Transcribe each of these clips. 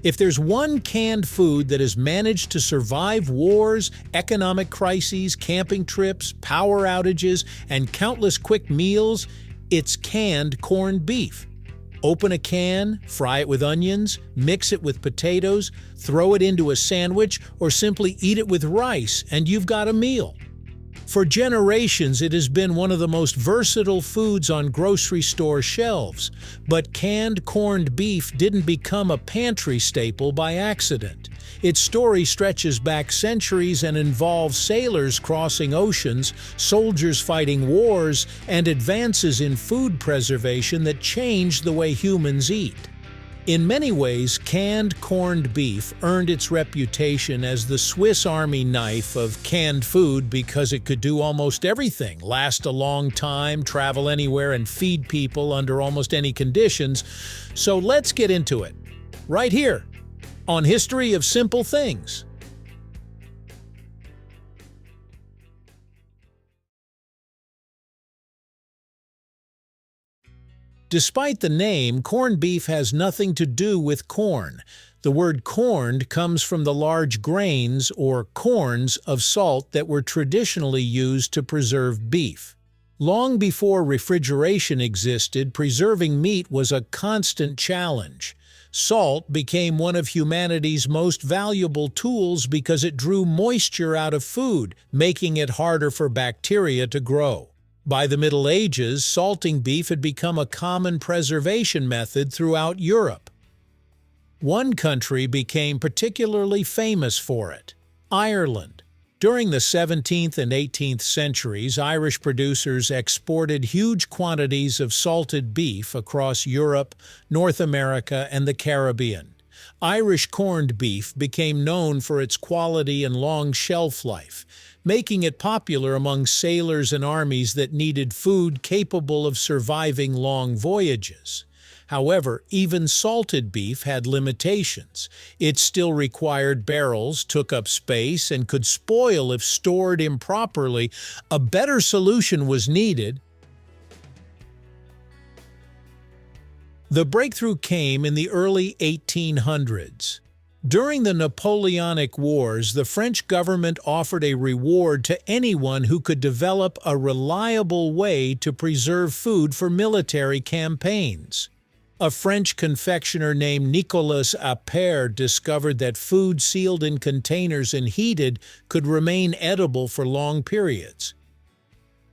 If there's one canned food that has managed to survive wars, economic crises, camping trips, power outages, and countless quick meals, it's canned corned beef. Open a can, fry it with onions, mix it with potatoes, throw it into a sandwich, or simply eat it with rice, and you've got a meal. For generations, it has been one of the most versatile foods on grocery store shelves, but canned corned beef didn't become a pantry staple by accident. Its story stretches back centuries and involves sailors crossing oceans, soldiers fighting wars, and advances in food preservation that changed the way humans eat. In many ways, canned corned beef earned its reputation as the Swiss Army knife of canned food because it could do almost everything, last a long time, travel anywhere, and feed people under almost any conditions. So let's get into it, right here, on History of Simple Things. Despite the name, corned beef has nothing to do with corn. The word corned comes from the large grains or corns of salt that were traditionally used to preserve beef. Long before refrigeration existed, preserving meat was a constant challenge. Salt became one of humanity's most valuable tools because it drew moisture out of food, making it harder for bacteria to grow. By the Middle Ages, salting beef had become a common preservation method throughout Europe. One country became particularly famous for it: Ireland. During the 17th and 18th centuries, Irish producers exported huge quantities of salted beef across Europe, North America, and the Caribbean. Irish corned beef became known for its quality and long shelf life, making it popular among sailors and armies that needed food capable of surviving long voyages. However, even salted beef had limitations. It still required barrels, took up space, and could spoil if stored improperly. A better solution was needed. The breakthrough came in the early 1800s. During the Napoleonic Wars, the French government offered a reward to anyone who could develop a reliable way to preserve food for military campaigns. A French confectioner named Nicolas Appert discovered that food sealed in containers and heated could remain edible for long periods.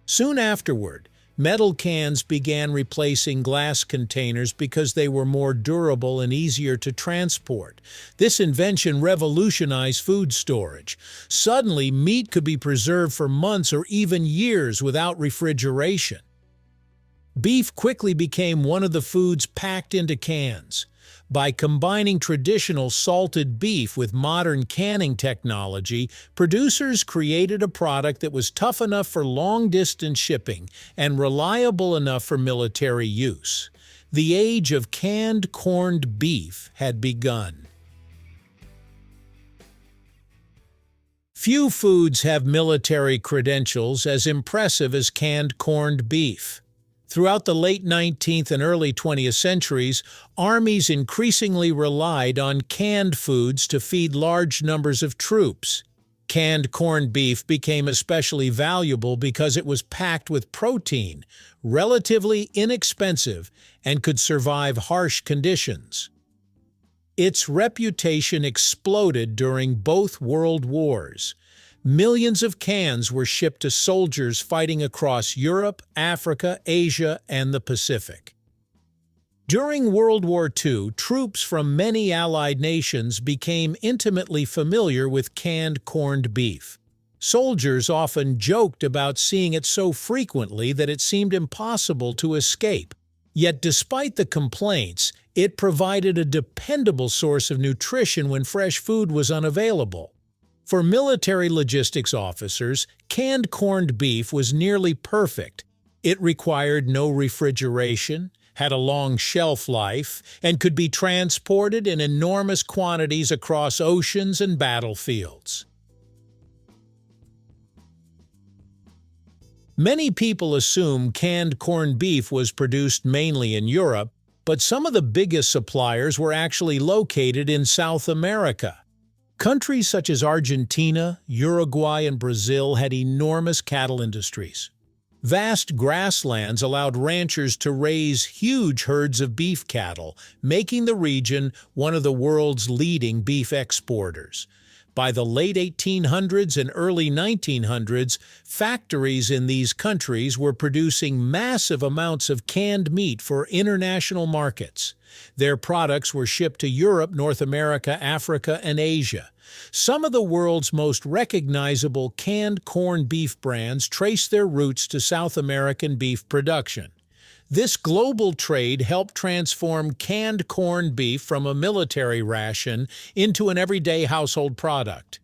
Soon afterward, metal cans began replacing glass containers because they were more durable and easier to transport. This invention revolutionized food storage. Suddenly, meat could be preserved for months or even years without refrigeration. Beef quickly became one of the foods packed into cans. By combining traditional salted beef with modern canning technology, producers created a product that was tough enough for long-distance shipping and reliable enough for military use. The age of canned corned beef had begun. Few foods have military credentials as impressive as canned corned beef. Throughout the late 19th and early 20th centuries, armies increasingly relied on canned foods to feed large numbers of troops. Canned corned beef became especially valuable because it was packed with protein, relatively inexpensive, and could survive harsh conditions. Its reputation exploded during both World Wars. Millions of cans were shipped to soldiers fighting across Europe, Africa, Asia, and the Pacific. During World War II, troops from many Allied nations became intimately familiar with canned corned beef. Soldiers often joked about seeing it so frequently that it seemed impossible to escape. Yet despite the complaints, it provided a dependable source of nutrition when fresh food was unavailable. For military logistics officers, canned corned beef was nearly perfect. It required no refrigeration, had a long shelf life, and could be transported in enormous quantities across oceans and battlefields. Many people assume canned corned beef was produced mainly in Europe, but some of the biggest suppliers were actually located in South America. Countries such as Argentina, Uruguay, and Brazil had enormous cattle industries. Vast grasslands allowed ranchers to raise huge herds of beef cattle, making the region one of the world's leading beef exporters. By the late 1800s and early 1900s, factories in these countries were producing massive amounts of canned meat for international markets. Their products were shipped to Europe, North America, Africa, and Asia. Some of the world's most recognizable canned corned beef brands trace their roots to South American beef production. This global trade helped transform canned corned beef from a military ration into an everyday household product.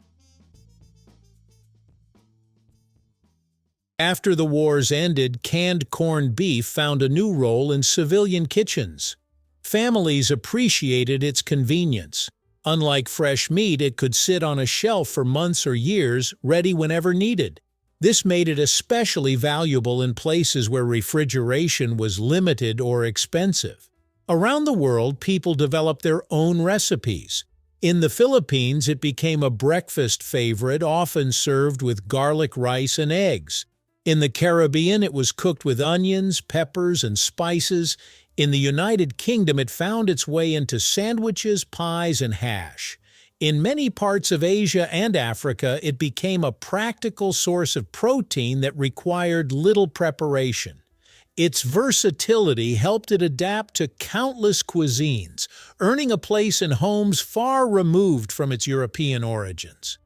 After the wars ended, canned corned beef found a new role in civilian kitchens. Families appreciated its convenience. Unlike fresh meat, it could sit on a shelf for months or years, ready whenever needed. This made it especially valuable in places where refrigeration was limited or expensive. Around the world, people developed their own recipes. In the Philippines, it became a breakfast favorite, often served with garlic rice and eggs. In the Caribbean, it was cooked with onions, peppers, and spices. In the United Kingdom, it found its way into sandwiches, pies, and hash. In many parts of Asia and Africa, it became a practical source of protein that required little preparation. Its versatility helped it adapt to countless cuisines, earning a place in homes far removed from its European origins.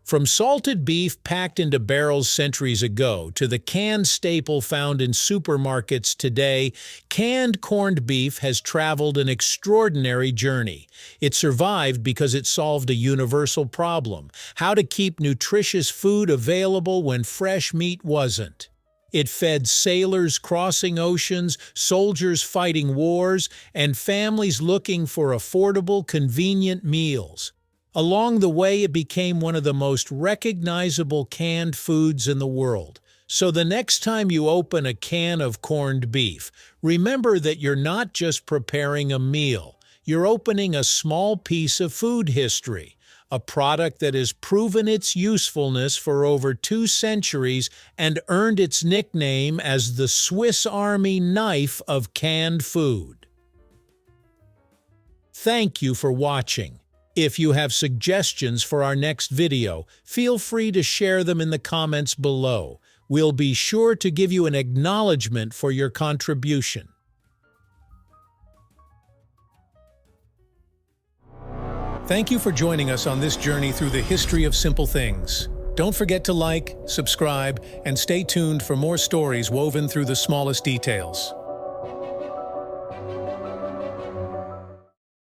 From salted beef packed into barrels centuries ago to the canned staple found in supermarkets today, canned corned beef has traveled an extraordinary journey. It survived because it solved a universal problem: how to keep nutritious food available when fresh meat wasn't. It fed sailors crossing oceans, soldiers fighting wars, and families looking for affordable, convenient meals. Along the way, it became one of the most recognizable canned foods in the world. So the next time you open a can of corned beef, remember that you're not just preparing a meal. You're opening a small piece of food history, a product that has proven its usefulness for over 2 centuries and earned its nickname as the Swiss Army knife of canned food. Thank you for watching. If you have suggestions for our next video, feel free to share them in the comments below. We'll be sure to give you an acknowledgement for your contribution. Thank you for joining us on this journey through the history of simple things. Don't forget to like, subscribe, and stay tuned for more stories woven through the smallest details.